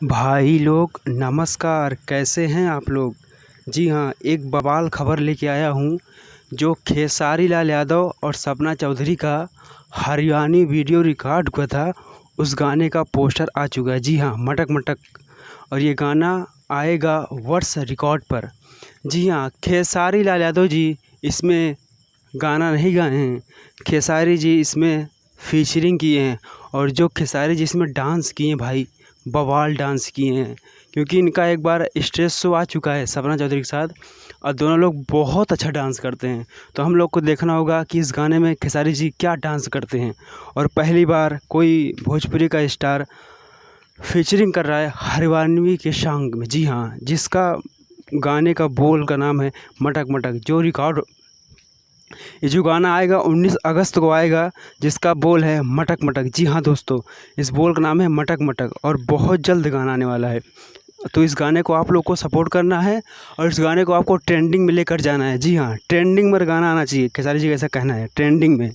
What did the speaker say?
भाई लोग नमस्कार, कैसे हैं आप लोग। जी हाँ, एक बवाल खबर लेके आया हूँ जो खेसारी लाल यादव और सपना चौधरी का हरियाणवी वीडियो रिकॉर्ड हुआ था। उस गाने का पोस्टर आ चुका है। जी हाँ, मटक मटक। और ये गाना आएगा वर्ष रिकॉर्ड पर। जी हाँ, खेसारी लाल यादव जी इसमें गाना नहीं गाए हैं, खेसारी जी इसमें फीचरिंग किए हैं। और जो खेसारी जी इसमें डांस किए हैं भाई, बवाल डांस किए हैं। क्योंकि इनका एक बार स्टेज शो आ चुका है सपना चौधरी के साथ, और दोनों लोग बहुत अच्छा डांस करते हैं। तो हम लोग को देखना होगा कि इस गाने में खेसारी जी क्या डांस करते हैं। और पहली बार कोई भोजपुरी का स्टार फीचरिंग कर रहा है हरियाणवी के सॉन्ग में। जी हाँ, जिसका गाने का बोल का नाम है मटक मटक। ये जो गाना आएगा 19 अगस्त को आएगा, जिसका बोल है मटक मटक। जी हाँ दोस्तों, इस बोल का नाम है मटक मटक और बहुत जल्द गाना आने वाला है। तो इस गाने को आप लोग को सपोर्ट करना है और इस गाने को आपको ट्रेंडिंग में लेकर जाना है। जी हाँ, ट्रेंडिंग में गाना आना चाहिए, खेसारी जी का ऐसा कहना है, ट्रेंडिंग में।